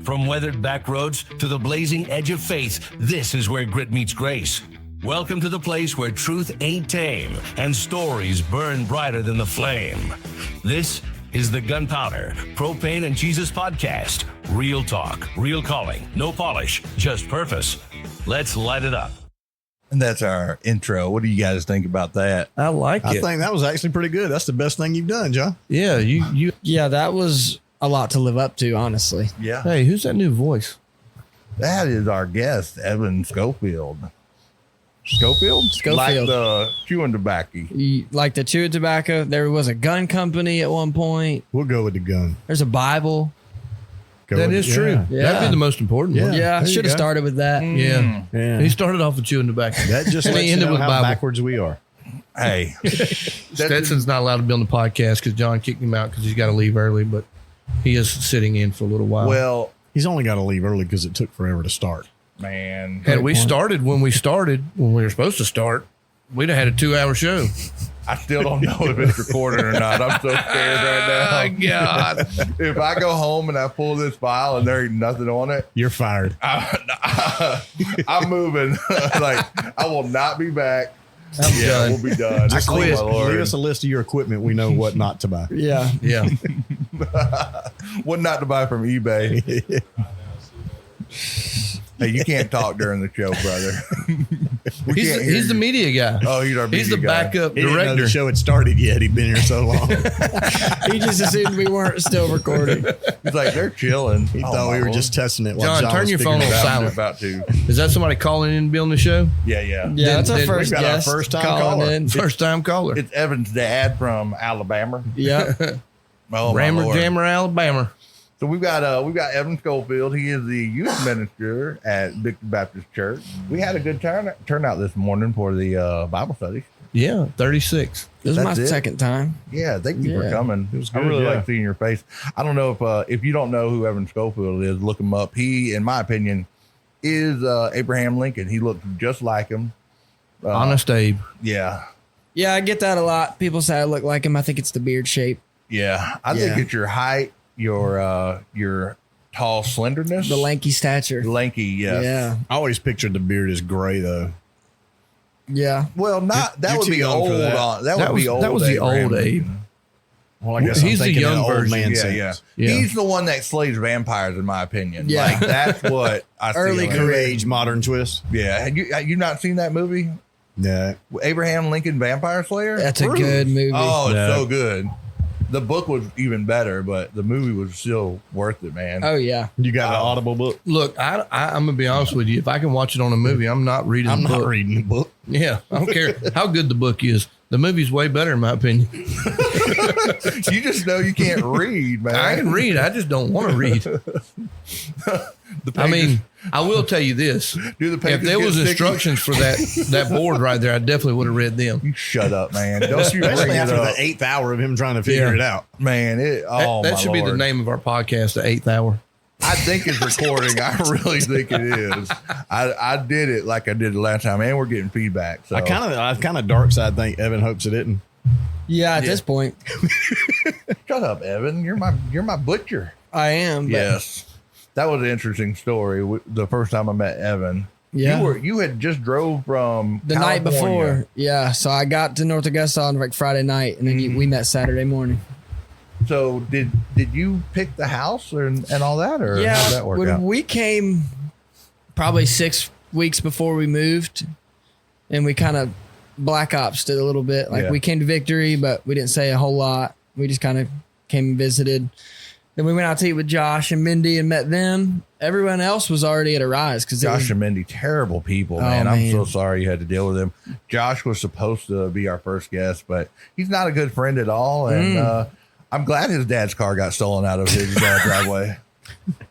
From weathered back roads to the blazing edge of faith, this is where grit meets grace. Welcome to the place where truth ain't tame and stories burn brighter than the flame. This is the Gunpowder, Propane and Jesus podcast. Real talk, real calling, no polish, just purpose. Let's light it up. And that's our intro. What do you guys think about that? I like I it. think that was actually pretty good. That's the best thing you've done, John. Yeah, Yeah, that was a lot to live up to, honestly. Yeah. Hey, who's that new voice? That is our guest, Evan Schofield. Schofield? Schofield. Like the chewing tobacco. Like the chewing tobacco, there was a gun company at one point. We'll go with the gun. There's a Bible. Go with True. Yeah. That'd be the most important one. Yeah, I there you should have go. started with that. Yeah. Yeah. He started off with chewing tobacco. That just And lets he you ended know with how Bible. backwards we are. Hey. Stetson's not allowed to be on the podcast because John kicked him out because he's got to leave early, but he is sitting in for a little while. Well, He's only got to leave early because it took forever to start. man. had we started when we were supposed to start, we'd have had a 2-hour show. I still don't know if it's recorded or not. I'm so scared right now. God. If I go home and I pull this file and there ain't nothing on it, You're fired. I'm moving. Like, I will not be back. I'm done. We'll be done. Just Oh, leave, my Lord. leave us a list of your equipment. We know what not to buy. Yeah. Yeah. What not to buy from eBay. Hey, you can't talk during the show, brother. We can't hear He's the you. media guy. Oh, he's our He's media the guy. backup He didn't know director. the show had started yet. He'd been here so long. He just assumed we weren't still recording. He's like, they're chilling. He thought we were just testing it. John, While John turn was your figuring phone it on out. silent. About to. Is that somebody calling in and be on the show? Yeah, yeah. Yeah, that's our Then first we've got our guest. first time calling caller. in. First time caller. It's Evan's dad from Alabama. Yeah. Oh, my Rammer Lord. Jammer, Alabama. So we've got Evan Schofield. He is the youth minister at Victory Baptist Church. We had a good turnout this morning for the Bible study. Yeah, 36. This is my That's it? second time. Yeah, thank you for Yeah. coming. It was I good, really yeah. like seeing your face. I don't know if you don't know who Evan Schofield is, look him up. He, in my opinion, is Abraham Lincoln. He looks just like him. Honest Abe. Yeah, Yeah, I get that a lot. People say I look like him. I think it's the beard shape. yeah. I think Yeah. it's your height, your tall slenderness, The lanky stature. lanky. Yes. Yeah. I always pictured the beard as gray, though. Yeah. Well, not that You're would too be young old. for that. That would be old. That was the Abraham old Abe. Lincoln. Well, I guess He's the I'm thinking young in old version. man Yeah, sense. yeah, Yeah. He's the one that slays vampires, in my opinion. Yeah. Like, that's what I see. Early him as. New age, modern twist. Yeah. Have you not seen that movie, Yeah. Abraham Lincoln Vampire Slayer? That's a good movie. Oh, it's Yeah. so good. The book was even better, but the movie was still worth it, man. Oh, yeah. You got an Audible book? Look, I'm going to be honest with you. If I can watch it on a movie, I'm not reading I'm the not book. reading the book. Yeah, I don't care how good the book is. The movie's way better, in my opinion. You just know you can't read, man. I can read. I just don't want to read. The I pages- mean, I will tell you this. do the If pages there get was sticky? instructions for that board right there, I definitely would have read them. You shut up, man. Don't you bring Especially it after up. the 8th hour of him trying to figure Yeah. it out. Man, That my should be the Lord. name of our podcast, The 8th Hour. I think it's recording. I really think it is. I did it like I did the last time, and we're getting feedback. So I kind of dark side think Evan hopes it didn't. Yeah, at this point, shut up, Evan. You're my butcher. I am. But Yes, that was an interesting story. The first time I met Evan, Yeah. you had just drove from The night California. before. Yeah. So I got to North Augusta on like Friday night, and then we met Saturday morning. So did you pick the house and all that, or Yeah. how'd that work When out? we came probably 6 weeks before we moved, and we kind of black ops did a little bit. Like Yeah. we came to Victory, but we didn't say a whole lot. We just kind of came and visited. Then we went out to eat with Josh and Mindy and met them. Everyone else was already at a rise because Josh and Mindy, terrible people, Oh, man. I'm man. so sorry you had to deal with them. Josh was supposed to be our first guest, but he's not a good friend at all. And I'm glad his dad's car got stolen out of his driveway.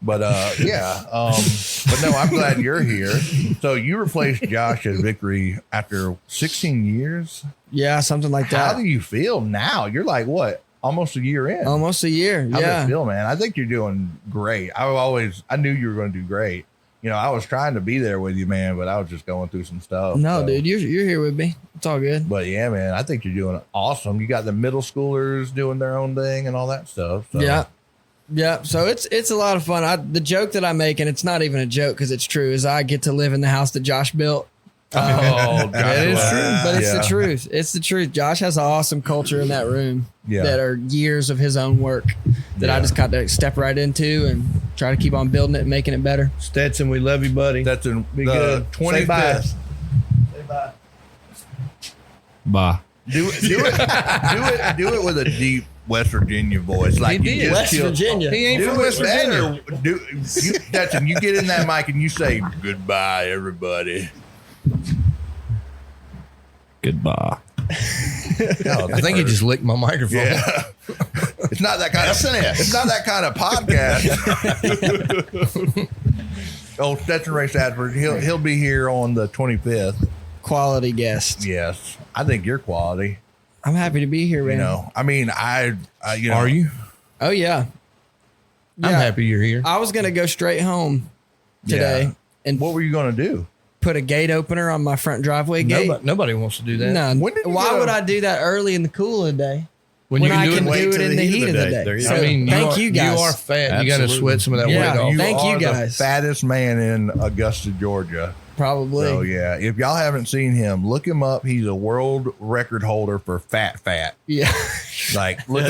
But but no, I'm glad you're here. So you replaced Josh at Victory after 16 years. yeah, something like How that. do you feel now? You're like what? Almost a year in. Almost a year. How does Yeah. it feel, man? I think you're doing great. I knew you were going to do great. You know, I was trying to be there with you, man, but I was just going through some stuff. No, so. dude, you're here with me. It's all good. But yeah, man, I think you're doing awesome. You got the middle schoolers doing their own thing and all that stuff. So. Yeah. Yep. So it's a lot of fun. The joke that I make, and it's not even a joke because it's true, is I get to live in the house that Josh built. That is true. But it's the truth. It's the truth. Josh has an awesome culture in that room that are years of his own work that I just got to step right into and try to keep on building it and making it better. Stetson, we love you, buddy. Stetson, Be good. 25th. Say bye. Do it with a deep West Virginia voice. Like He did. West Virginia. He ain't from West Virginia. Stetson, you get in that mic and you say goodbye, everybody. Goodbye. Oh, I think he just licked my microphone. Yeah. It's not that kind of It's not that kind of podcast. Oh, Stetson Ray Stafford, he'll be here on the 25th. Quality guest. Yes, I think you're quality. I'm happy to be here, man. You know, I mean, you know, Are you? Oh, yeah. I'm happy you're here. I was going to go straight home today and What were you going to do? put a gate opener on my front driveway gate. Nobody wants to do that. No. When did you Why get would a- I do that early in the cool of the day? When you I can can do it, do it in the heat of the day. There you So go. I mean, thank you guys. You are fat. You got to Absolutely. sweat some of that Yeah. weight off. Thank you are guys. the fattest man in Augusta, Georgia. Probably. So yeah, if y'all haven't seen him, look him up. He's a world record holder for fat. Yeah. Like look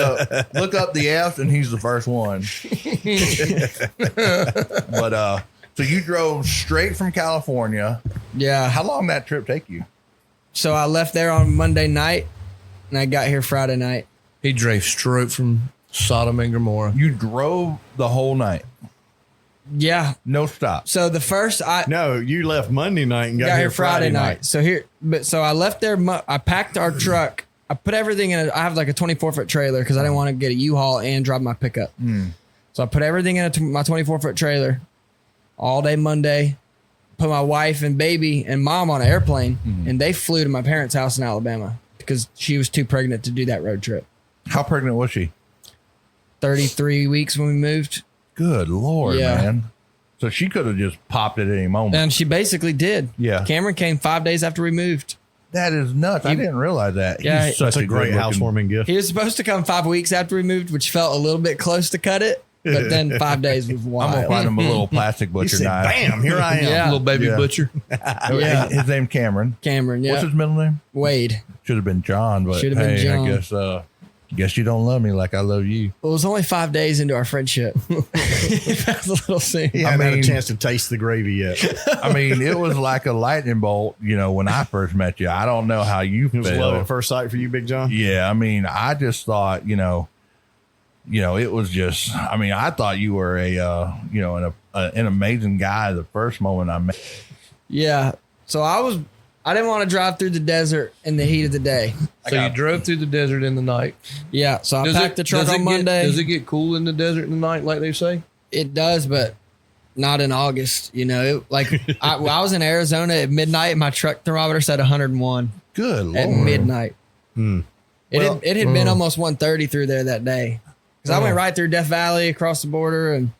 up the F, and he's the first one. But so you drove straight from California. Yeah. How long did that trip take you? So I left there on Monday night and I got here Friday night. He drove straight from Sodom and Gomorrah. You drove the whole night, Yeah. no stop. So the first I No, you left Monday night and got, got here Friday night. So I left there. I packed our truck. I put everything in. I have like a 24-foot trailer because I didn't want to get a U-Haul and drive my pickup. So I put everything in my 24-foot trailer all day Monday. Put my wife and baby and mom on an airplane, and they flew to my parents' house in Alabama because she was too pregnant to do that road trip. How pregnant was she? 33 weeks when we moved, Good Lord, Yeah. man. So she could have just popped at any moment. and she basically did. Yeah. Cameron came 5 days after we moved. That is nuts. I didn't realize that. Yeah, He's such That's a great good-looking- housewarming gift. He was supposed to come 5 weeks after we moved, which felt a little bit close to cut it. But then 5 days was I'm wild. gonna find him a little plastic He butcher said, knife. bam, here I am. Yeah. Little baby Yeah. butcher. Yeah. His name's Cameron. Cameron, yeah. What's his middle name? Wade. Should have been John, but Should have been hey, John. I guess you don't love me like I love you. Well, it was only 5 days into our friendship. That was a little soon. He hadn't had mean- a chance to taste the gravy yet. I mean, it was like a lightning bolt, when I first met you. I don't know how you It was love feel. at first sight for you, Big John. Yeah, I mean, I just thought, it was just. I mean, I thought you were an amazing guy the first moment I met. Yeah. So I didn't want to drive through the desert in the heat of the day. So you drove through the desert in the night. Yeah. So I packed the truck on Monday. Does it get cool in the desert in the night, like they say? It does, but not in August. I was in Arizona at midnight. And my truck thermometer said 101 Good Lord. at midnight. Well- It had been almost 130 through there that day. Because I went right through Death Valley across the border. And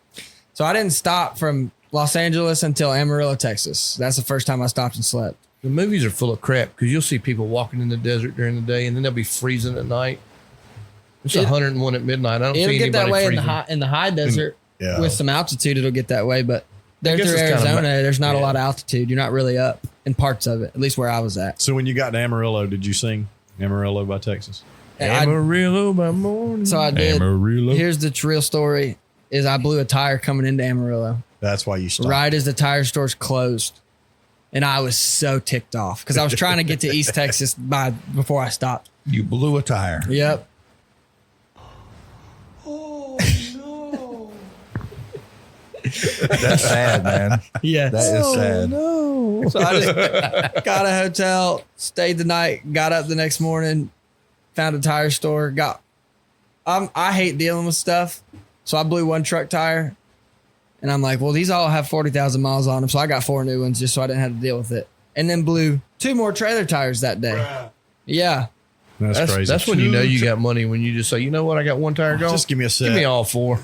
so I didn't stop from Los Angeles until Amarillo, Texas. That's the first time I stopped and slept. The movies are full of crap because you'll see people walking in the desert during the day and then they'll be freezing at night. It's 101 at midnight. I don't see It'll anybody get that way freezing. in the high desert. Yeah. With some altitude, it'll get that way. But there guess through it's kinda Arizona, there's not a lot of altitude. You're not really up in parts of it, at least where I was at. So when you got to Amarillo, did you sing Amarillo by Texas? Amarillo by morning. So I did. Amarillo. Here's the real story: is I blew a tire coming into Amarillo That's why you stopped. right as the tire stores closed, and I was so ticked off because I was trying to get to East Texas before I stopped. You blew a tire. Yep. That's sad, man. Yeah. That is sad. So I just got a hotel, stayed the night, got up the next morning, found a tire store. I hate dealing with stuff, so I blew one truck tire, and I'm like, well, these all have 40,000 miles on them, so I got 4 new ones just so I didn't have to deal with it. And then blew 2 more trailer tires that day. Yeah. That's crazy. That's when you know you got money, when you just say, you know what, I got one tire going. Just give me a set. Give me all 4.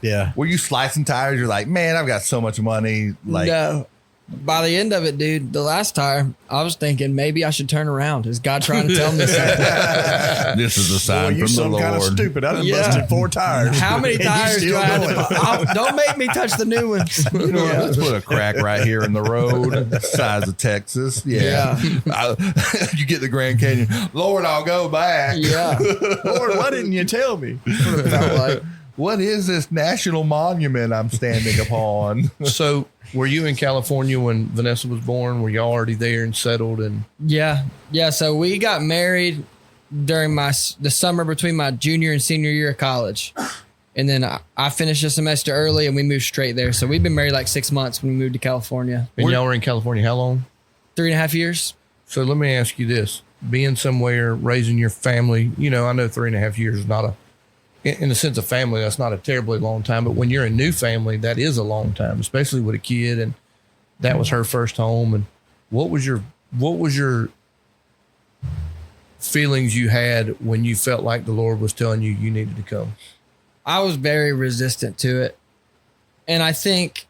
Yeah. Were you slicing tires? You're like, man, I've got so much money. Like, No. by the end of it, dude, the last time I was thinking maybe I should turn around. Is God trying to tell me something? This is a sign you from the some Lord. kind of stupid. I done Yeah. busted 4 tires. How many And you tires still do I have going. to don't make me touch the new ones. You know, let's put a crack right here in the road, the size of Texas. Yeah. You get the Grand Canyon. Lord, I'll go back. Yeah. Lord, why didn't you tell me? Felt like. What is this national monument I'm standing upon? So, were you in California when Vanessa was born? Were y'all already there and settled? And Yeah. So we got married during the summer between my junior and senior year of college. And then I finished a semester early and we moved straight there. So we've been married like 6 months when we moved to California. y'all were in California how long? 3.5 years. So let me ask you this: being somewhere, raising your family. You know, I know 3.5 years is not in the sense of family, that's not a terribly long time. But when you're a new family, that is a long time, especially with a kid. And that was her first home. And what was your feelings you had when you felt like the Lord was telling you needed to come? I was very resistant to it. And I think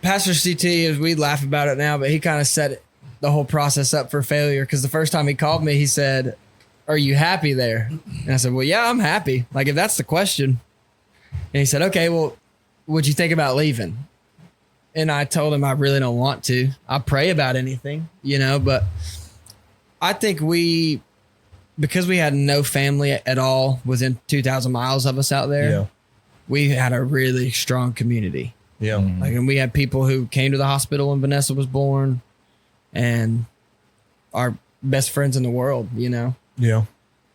Pastor CT, we laugh about it now, but he kind of set the whole process up for failure. Because the first time he called me, he said, "Are you happy there?" And I said, "Well, yeah, I'm happy. Like, if that's the question." And he said, "Okay, well, would you think about leaving?" And I told him I really don't want to. I pray about anything, but I think because we had no family at all within 2,000 miles of us out there, we had a really strong community. Yeah. Like, and we had people who came to the hospital when Vanessa was born and our best friends in the world, Yeah.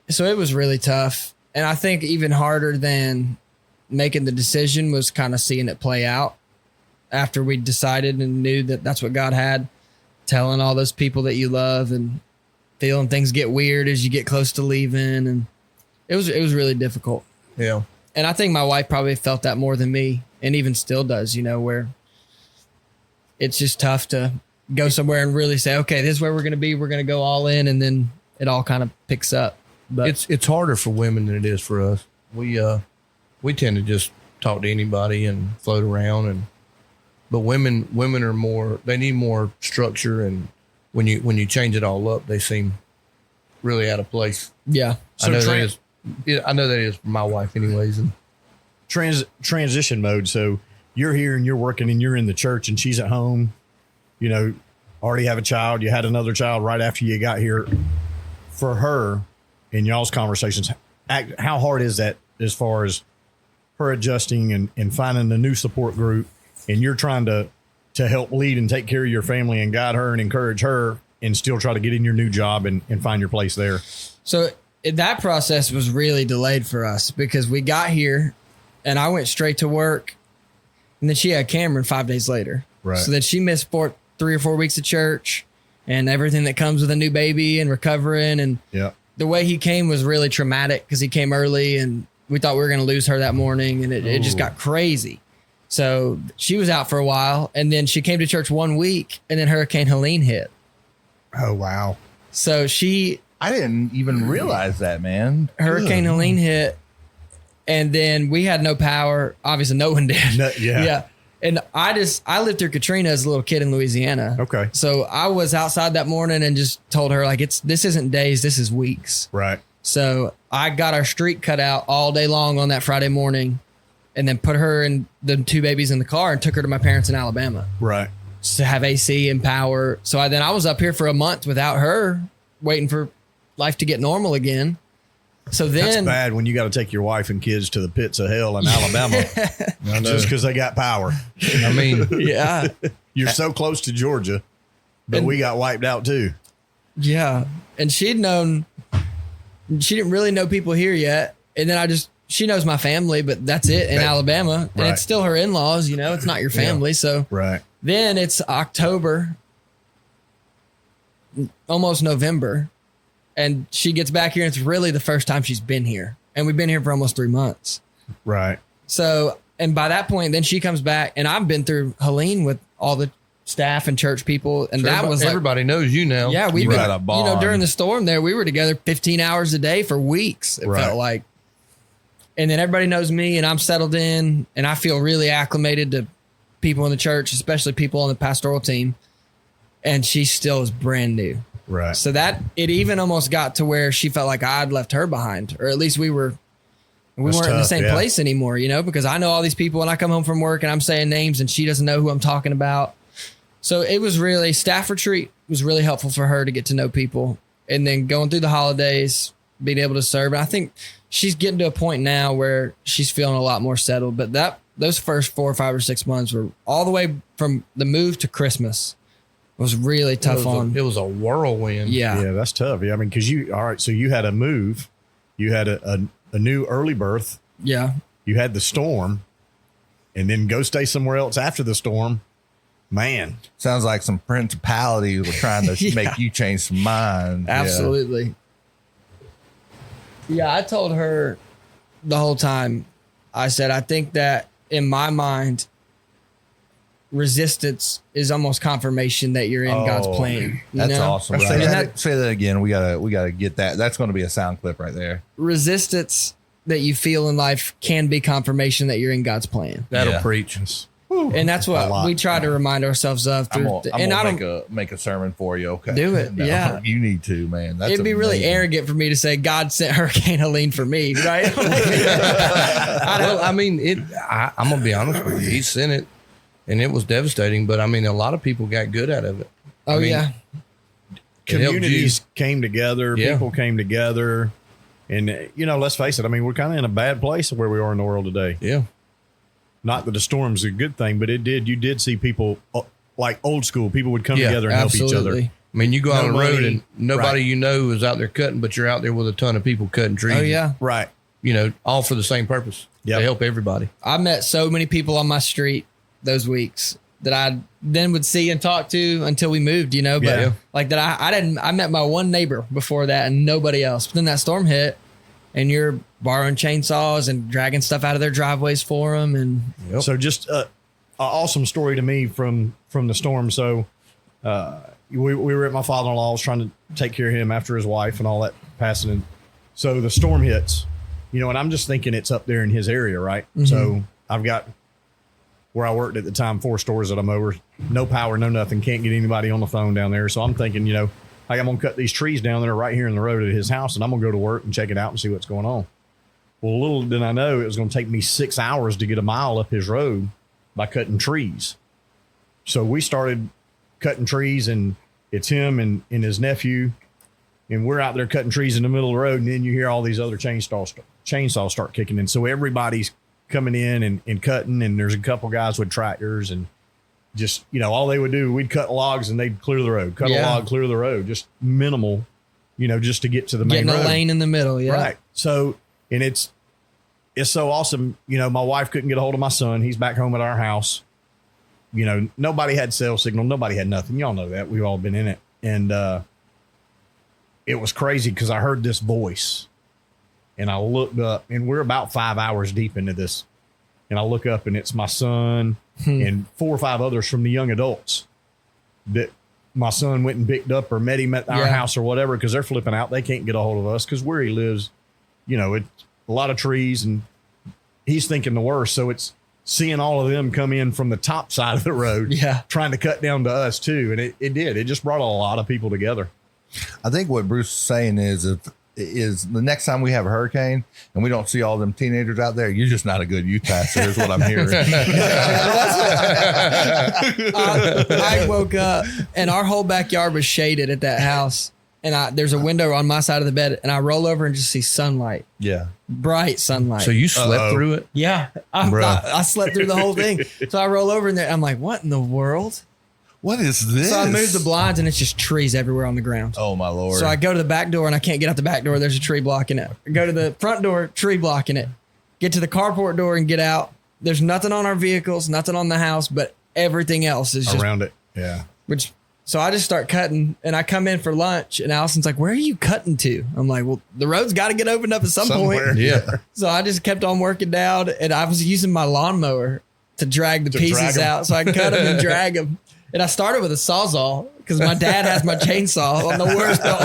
So it was really tough. And I think even harder than making the decision was kind of seeing it play out after we decided and knew that that's what God had, telling all those people that you love and feeling things get weird as you get close to leaving. And it was really difficult. Yeah. And I think my wife probably felt that more than me and even still does, where it's just tough to go somewhere and really say, okay, this is where we're going to be. We're going to go all in. And then it all kind of picks up. But It's harder for women than it is for us. We tend to just talk to anybody and float around, but women are more, they need more structure, and when you change it all up, they seem really out of place. yeah. I know that is for my wife anyways. And Transition mode. So you're here and you're working and you're in the church and she's at home, already have a child. You had another child right after you got here. For her, in y'all's conversations, how hard is that as far as her adjusting and finding a new support group, and you're trying to help lead and take care of your family and guide her and encourage her and still try to get in your new job and find your place there? So that process was really delayed for us because we got here and I went straight to work, and then she had Cameron 5 days later. Right. So then she missed 3 or 4 weeks of church and everything that comes with a new baby and recovering. And the way he came was really traumatic because he came early and we thought we were going to lose her that morning, and it just got crazy. So she was out for a while, and then she came to church 1 week, and then Hurricane Helene hit. Oh, wow. So I didn't even realize that, man. Hurricane Helene hit, and then we had no power. Obviously, no one did. Yeah. And I lived through Katrina as a little kid in Louisiana. Okay. So I was outside that morning and just told her, like, this isn't days, this is weeks. Right. So I got our street cut out all day long on that Friday morning, and then put her and the 2 babies in the car and took her to my parents in Alabama Right. to have AC and power. So I was up here for a month without her, waiting for life to get normal again. So That's then bad when you got to take your wife and kids to the pits of hell in Alabama just because they got power. I mean, yeah. You're so close to Georgia, but we got wiped out too. Yeah. And she didn't really know people here yet. And then she knows my family, but that's it in Alabama. And Right. it's still her in-laws, it's not your family. So Right. then it's October, almost November. And she gets back here, and it's really the first time she's been here. And we've been here for almost 3 months. Right. So, and by that point, then she comes back, and I've been through Helene with all the staff and church people. And that was like, everybody knows you now. yeah, we've got been, a bond. during the storm there, we were together 15 hours a day for weeks. It Right. felt like. And then everybody knows me, and I'm settled in, and I feel really acclimated to people in the church, especially people on the pastoral team, and she still is brand new. Right. So that it even almost got to where she felt like I'd left her behind, or at least we weren't in the same place anymore, you know, because I know all these people and I come home from work and I'm saying names and she doesn't know who I'm talking about. So it was really, staff retreat was really helpful for her to get to know people, and then going through the holidays, being able to serve. And I think she's getting to a point now where she's feeling a lot more settled. But those first 4 or 5 or 6 months were all the way from the move to Christmas was really tough It was a whirlwind. Yeah. Yeah, that's tough. Yeah, I mean, because so you had a move, you had a new early birth, Yeah. you had the storm, and then go stay somewhere else after the storm. Man, Sounds like some principalities were trying to Yeah. make you change some minds. Absolutely. Yeah, I told her the whole time, I said, I think that in my mind, resistance is almost confirmation that you're in God's plan. You That's know? awesome. And Say that again. We gotta get that. That's going to be a sound clip right there. resistance that you feel in life can be confirmation that you're in God's plan. That'll Yeah. preach. And that's A what lot. we try to remind ourselves of. I'm Through, gonna and I don't. make a sermon for you. Okay, Do it, No, yeah. you need to, man. That's It'd be really amazing. arrogant for me to say God sent Hurricane Helene for me, right? Well, I mean, I'm gonna be honest with you. He sent it, and it was devastating. But I mean, a lot of people got good out of it. Oh, I mean, yeah. It helped communities came together, Yeah. people came together, and let's face it. I mean, we're kind of in a bad place where we are in the world today. Yeah. Not that the storm's a good thing, but you did see people like old school. People would come Yeah, together and help each other. Absolutely. I mean, you go on No the road money. and nobody Right. you know is out there cutting, but you're out there with a ton of people cutting trees. Oh, yeah. Right. You know, all for the same purpose. Yep. To help everybody. I met so many people on my street those weeks that I then would see and talk to until we moved, you know, but Yeah. like that I met my one neighbor before that and nobody else. But then that storm hit and you're borrowing chainsaws and dragging stuff out of their driveways for them. And Yep. So just an awesome story to me from the storm. So we were at my father-in-law's trying to take care of him after his wife and all that passing. And so the storm hits, and I'm just thinking it's up there in his area, right? Mm-hmm. So I've got where I worked at the time, 4 stores that I'm over, no power, no nothing, can't get anybody on the phone down there. So I'm thinking, I'm going to cut these trees down there right here in the road at his house, and I'm going to go to work and check it out and see what's going on. Well, little did I know it was going to take me 6 hours to get a mile up his road by cutting trees. So we started cutting trees, and it's him and his nephew, and we're out there cutting trees in the middle of the road, and then you hear all these other chainsaws start kicking in. So everybody's coming in and cutting, and there's a couple guys with tractors, and just, all they would do, we'd cut logs and they'd clear the road, cut a Yeah. log, clear the road, just minimal, just to get to the main getting road. a lane in the middle. Yeah. Right. So, and it's so awesome. My wife couldn't get a hold of my son. He's back home at our house. Nobody had cell signal. Nobody had nothing. Y'all know that. We've all been in it. And it was crazy because I heard this voice and I looked up, and we're about 5 hours deep into this. And I look up, and it's my son and 4 or 5 others from the young adults that my son went and picked up or met him at our Yeah. house or whatever, because they're flipping out. They can't get a hold of us because where he lives, it's a lot of trees, and he's thinking the worst. So it's seeing all of them come in from the top side of the road, Yeah. trying to cut down to us too. And it did. It just brought a lot of people together. I think what Bruce is saying is the next time we have a hurricane and we don't see all them teenagers out there, you're just not a good youth pastor, is what I'm hearing. I woke up and our whole backyard was shaded at that house. And there's a window on my side of the bed, and I roll over and just see sunlight, Yeah. bright sunlight. So you slept through it? Yeah, I slept through the whole thing. So I roll over in there. I'm like, what in the world? What is this? So I move the blinds, and it's just trees everywhere on the ground. Oh, my Lord. So I go to the back door, and I can't get out the back door. There's a tree blocking it. I go to the front door, tree blocking it. Get to the carport door and get out. There's nothing on our vehicles, nothing on the house, but everything else is just Around it. Yeah. So I just start cutting, and I come in for lunch, and Allison's like, where are you cutting to? I'm like, well, the road's got to get opened up at some Somewhere. point. Yeah. So I just kept on working down, and I was using my lawnmower to drag the pieces drag 'em. out. So I cut them and drag them. And I started with a Sawzall because my dad has my chainsaw on the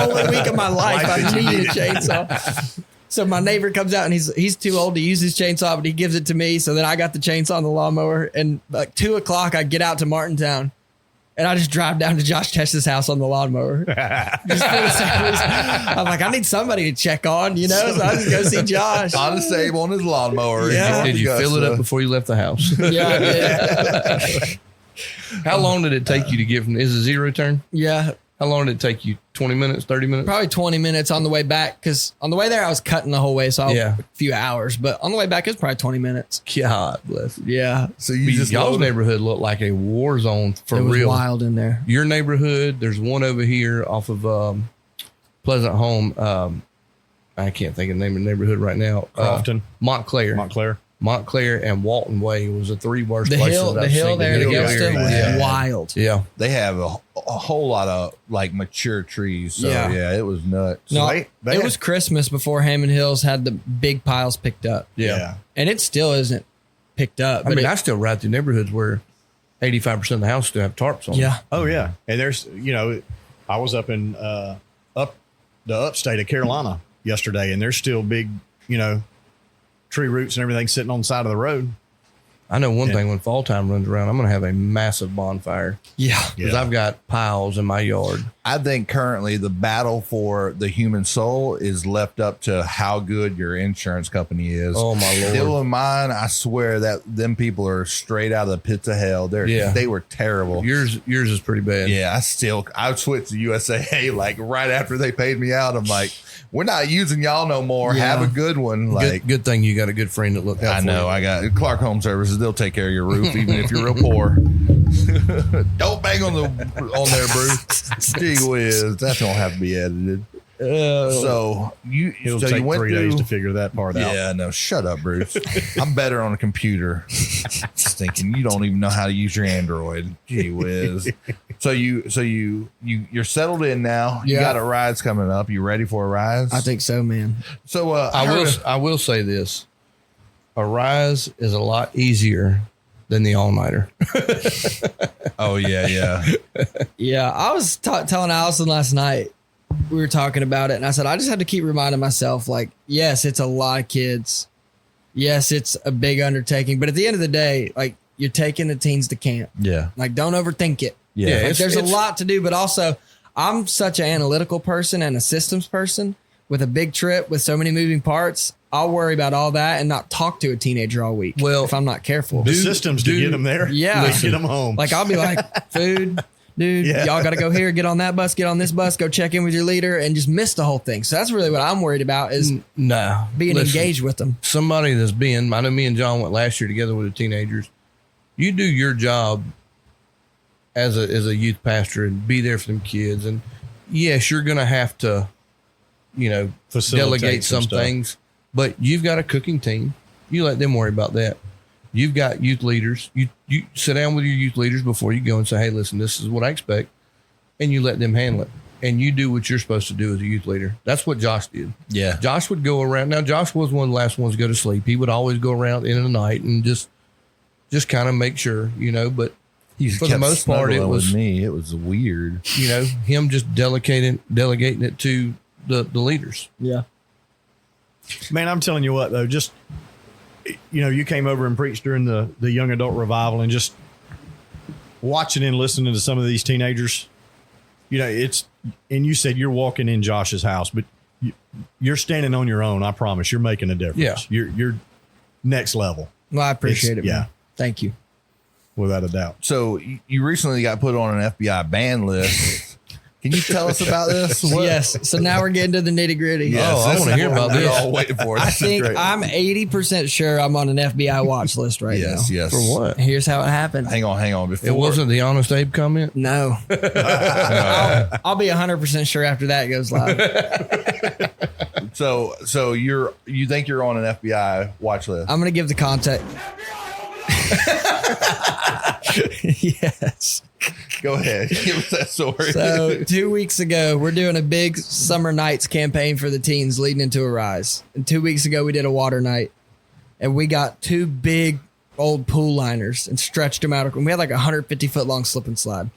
only week of my life I needed a chainsaw. So my neighbor comes out and he's too old to use his chainsaw, but he gives it to me. So then I got the chainsaw and the lawnmower. And like 2:00, I get out to Martintown. And I just drive down to Josh Tesh's house on the lawnmower. Just for the same reason. I'm like, I need somebody to check on, you know? So I just go see Josh. Honest Abe on his lawnmower. Yeah. Did you fill it up before you left the house? Yeah, I did. How long did it take you to get from, is it zero turn? Yeah. How long did it take you? 20 minutes, 30 minutes? Probably 20 minutes on the way back. Because on the way there, I was cutting the whole way. So a few hours. But on the way back, it was probably 20 minutes. God bless. Yeah. So you just y'all's neighborhood looked like a war zone for it was real. wild in there. Your neighborhood, there's one over here off of Pleasant Home. I can't think of the name of the neighborhood right now. Crofton. Montclair and Walton Way was the three worst The places. hill there to Gilston was wild. Yeah. They have a whole lot of like mature trees. So yeah, it was nuts. No, They it had- was Christmas before Hammond Hills had the big piles picked up. Yeah. And it still isn't picked up. I But mean, I still ride through neighborhoods where 85% of the house still have tarps on them. yeah. Oh yeah, and there's I was up in up the upstate of Carolina yesterday, and there's still big tree roots and everything sitting on the side of the road. I know one thing, when fall time runs around, I'm going to have a massive bonfire Yeah. because I've got piles in my yard. I think currently the battle for the human soul is left up to how good your insurance company is. Oh, my Lord. Still in mine, I swear that them people are straight out of the pits of hell. They were terrible. Yours is pretty bad. Yeah, I switched to USAA like right after they paid me out. I'm like, we're not using y'all no more. Yeah. Have a good one. Like, Good thing you got a good friend that looked out I for know. you. I got Clark Home Services. They'll take care of your roof, even if you're real poor. Don't bang on there, Bruce. Gee whiz, that's gonna have to be edited. So It'll so take you went 3 through, days to figure that part out. Yeah, no, shut up, Bruce. I'm better on a computer. Just thinking you don't even know how to use your Android. Gee whiz. So you're settled in now. You Yeah. got a rise coming up. You ready for a rise? I think so, man. So. I will say this: a rise is a lot easier than the all nighter. Oh yeah. Yeah. I was telling Allison last night, we were talking about it, and I said, I just have to keep reminding myself, like, yes, it's a lot of kids. Yes, it's a big undertaking. But at the end of the day, like, you're taking the teens to camp. Yeah. Like, don't overthink it. Yeah. Like, there's a it's- lot to do, but also I'm such an analytical person and a systems person with a big trip with so many moving parts. I'll worry about all that and not talk to a teenager all week. Well, if I'm not careful. The systems to get them there. Yeah. To get them home. Like, I'll be like, food, dude, y'all got to go here, get on that bus, get on this bus, go check in with your leader, and just miss the whole thing. So that's really what I'm worried about is No. being Listen, engaged with them. somebody that's been, I know me and John went last year together with the teenagers. You do your job as a youth pastor and be there for them kids. And yes, you're going to have to, Facilitate delegate some stuff. things, but you've got a cooking team. You let them worry about that. You've got youth leaders. You sit down with your youth leaders before you go and say, hey, listen, this is what I expect. And you let them handle it. And you do what you're supposed to do as a youth leader. That's what Josh did. Yeah. Josh would go around. Now, Josh was one of the last ones to go to sleep. He would always go around in the night and just kind of make sure, but He for the most part, it was, with me. It was weird. him just delegating it to the leaders. Yeah. Man, I'm telling you what, though, just, you came over and preached during the young adult revival, and just watching and listening to some of these teenagers, and you said you're walking in Josh's house, but you're standing on your own. I promise you're making a difference. Yeah. You're next level, Well, I appreciate it, man. yeah. Thank you. without a doubt. So you recently got put on an FBI ban list. Can you tell us about this? What? Yes. So now we're getting to the nitty gritty. Yes, Oh, I this wanna is hear what about we're this. all waiting for. I This is think great. I'm 80% sure I'm on an FBI watch list right Yes, now. yes. For what? Here's how it happened. Hang on. Before It wasn't the Honest Abe comment? No. I'll be 100% sure after that goes live. So you think you're on an FBI watch list? I'm going to give the context. Yes. Go ahead. Give us that story. So 2 weeks ago, we're doing a big summer nights campaign for the teens leading into a rise. And 2 weeks ago, we did a water night, and we got two big old pool liners and stretched them out. And we had like a 150-foot long slip and slide,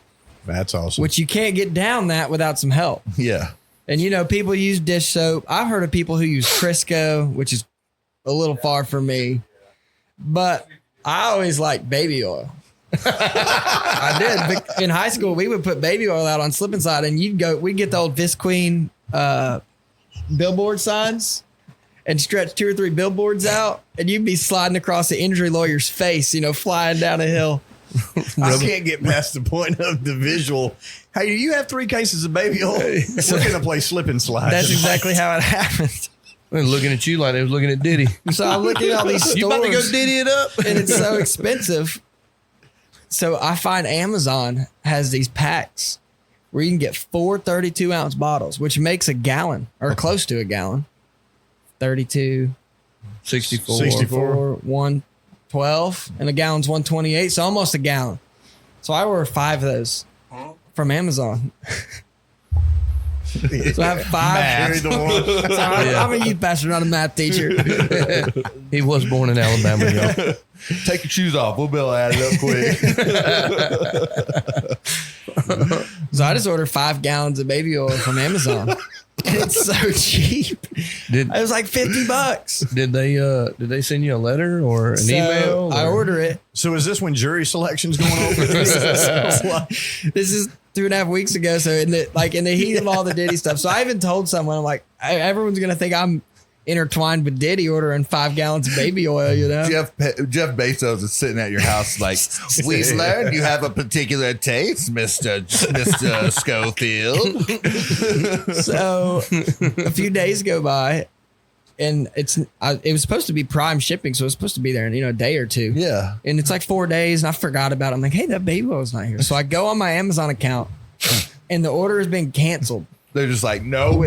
That's awesome. which you can't get down that without some help. Yeah. And, you know, people use dish soap. I've heard of people who use Crisco, which is a little far from me. But I always like baby oil. I did. But in high school, we would put baby oil out on slip and slide, and we'd get the old Visqueen billboard signs and stretch 2 or 3 billboards out, and you'd be sliding across the injury lawyer's face, you know, flying down a hill. I can't get past the point of the visual. Hey, do you have 3 cases of baby oil? We're going to play slip and slide. That's exactly how it happened. They're looking at you like they was looking at Diddy. So I'm looking at all these stores. You about to go Diddy it up? And it's so expensive. So I find Amazon has these packs where you can get 4 32-ounce bottles, which makes a gallon or close to a gallon. 32, 64. 112, and a gallon's 128, so almost a gallon. So I order 5 of those from Amazon. So I have 5. So I'm a youth pastor, not a math teacher. He was born in Alabama, y'all. Take your shoes off. We'll be able to add it up quick. So I just ordered 5 gallons of baby oil from Amazon. It's so cheap. It was like $50. Did they send you a letter or an email? I order it. So is this when jury selection's going on? This is 2.5 weeks ago. So in the heat of all the Diddy stuff. So I even told someone, I'm like, everyone's gonna think I'm intertwined with Diddy ordering 5 gallons of baby oil, you know? Jeff Bezos is sitting at your house like, we've learned you have a particular taste, Mr. Schofield. So a few days go by, and it was supposed to be prime shipping, so it was supposed to be there in a day or 2. Yeah. And it's like 4 days, and I forgot about it. I'm like, hey, that baby oil's not here. So I go on my Amazon account, and the order has been canceled. They're just like, no.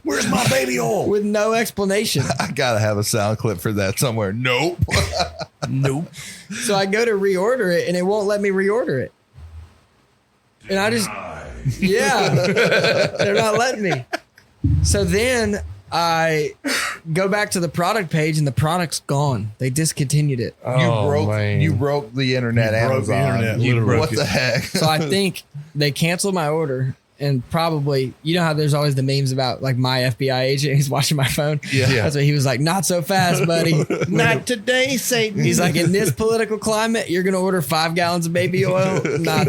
Where's my baby oil? With no explanation. I gotta have a sound clip for that somewhere. Nope. Nope. So I go to reorder it, and it won't let me reorder it. And I just, they're not letting me. So then I go back to the product page, and the product's gone. They discontinued it. You broke the internet, broke the Amazon. internet, literally. What the heck? So I think they canceled my order. And probably, you know how there's always the memes about like my FBI agent who's watching my phone? Yeah. That's what he was like, not so fast, buddy. Not today, Satan. He's like, in this political climate, you're going to order 5 gallons of baby oil?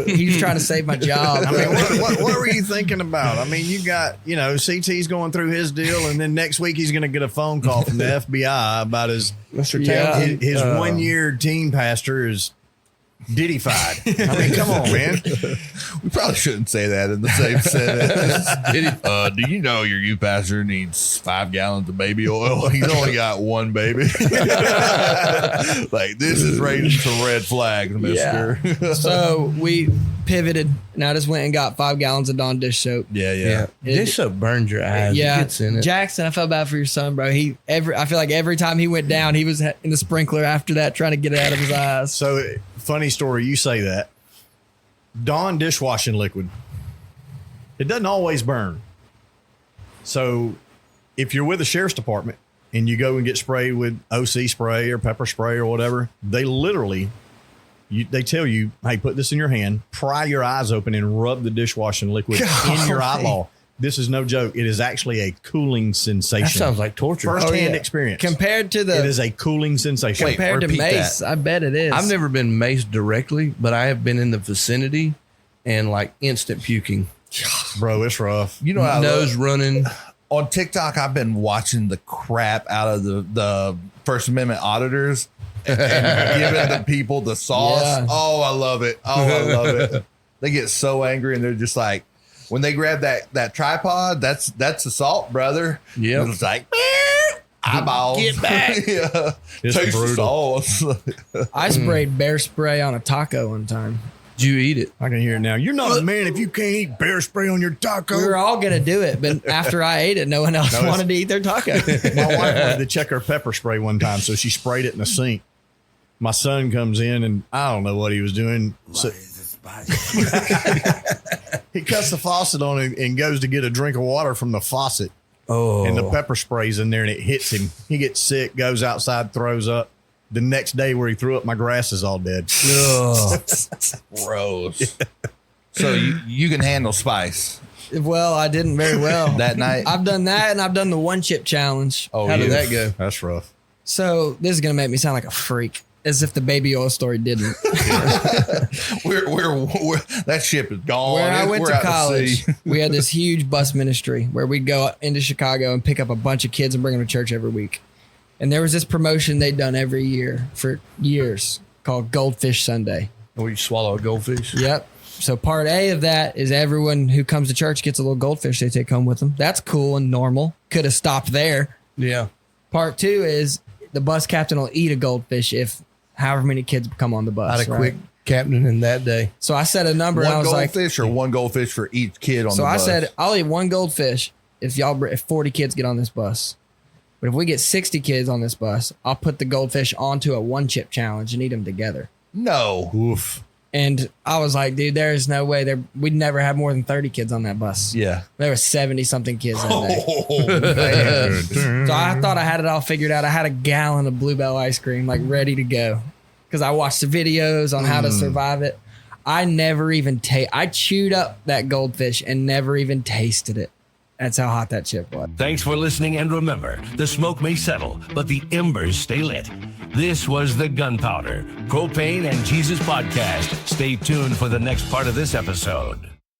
He's trying to save my job. I mean, what were you thinking about? I mean, you got, CT's going through his deal, and then next week he's going to get a phone call from the FBI about his 1-year teen pastor is Diddy-fied. I mean, come on, man. We probably shouldn't say that in the same sentence. Do you know your youth pastor needs 5 gallons of baby oil? He's only got 1 baby. Like, this is raising some red flags, mister. Yeah. So we pivoted, and I just went and got 5 gallons of Dawn dish soap. Yeah. Dish soap burns your eyes. Yeah. It gets in it. Jackson, I felt bad for your son, bro. I feel like every time he went down, he was in the sprinkler after that, trying to get it out of his eyes. So, funny story, you say that. Dawn dishwashing liquid, it doesn't always burn. So if you're with the sheriff's department and you go and get sprayed with OC spray or pepper spray or whatever, they literally, they tell you, hey, put this in your hand, pry your eyes open and rub the dishwashing liquid in your eyeball. This is no joke. It is actually a cooling sensation. That sounds like torture. First-hand experience. Compared to it is a cooling sensation. Compared to mace, I bet it is. I've never been maced directly, but I have been in the vicinity and like instant puking. Bro, it's rough. You know, nose running. On TikTok, I've been watching the crap out of the First Amendment auditors and giving the people the sauce. Yeah. Oh, I love it. They get so angry, and they're just like, when they grab that tripod, that's assault, brother. Yeah, it's like eyeballs. Get back. Yeah, It's taste the brutal. sauce. I sprayed bear spray on a taco one time. Did you eat it? I can hear it now. You're not a man if you can't eat bear spray on your taco. We were all going to do it, but after I ate it, no one else wanted to eat their taco. My wife wanted to check her pepper spray one time, so she sprayed it in the sink. My son comes in, and I don't know what he was doing. So, he cuts the faucet on and goes to get a drink of water from the faucet. Oh. And the pepper spray's in there, and it hits him. He gets sick, goes outside, throws up. The next day where he threw up, my grass is all dead. Gross. So you can handle spice. Well, I didn't very well. that night? I've done that, and I've done the one chip challenge. Oh, How did yeah. that go? That's rough. So this is gonna make me sound like a freak, as if the baby oil story didn't. We're that ship is gone. Where I went We're to out college, sea. we had this huge bus ministry where we'd go into Chicago and pick up a bunch of kids and bring them to church every week. And there was this promotion they'd done every year for years called Goldfish Sunday. Where you swallow a goldfish? Yep. So part A of that is everyone who comes to church gets a little goldfish they take home with them. That's cool and normal. Could have stopped there. Yeah. Part 2 is the bus captain will eat a goldfish if however many kids come on the I bus. had a right? quick captain in that day. So I set a number and I One was like, goldfish or one goldfish for each kid on so the I bus? said, I'll eat one goldfish if 40 kids get on this bus. But if we get 60 kids on this bus, I'll put the goldfish onto a one chip challenge and eat them together. No. Oof. And I was like, dude, there is no way we'd never have more than 30 kids on that bus. Yeah. There were 70 something kids that day. Oh, man. So I thought I had it all figured out. I had a gallon of Bluebell ice cream like ready to go because I watched the videos on how to survive it. I never even I chewed up that goldfish and never even tasted it. That's how hot that chip was. Thanks for listening, and remember, the smoke may settle, but the embers stay lit. This was the Gunpowder, Propane, and Jesus podcast. Stay tuned for the next part of this episode.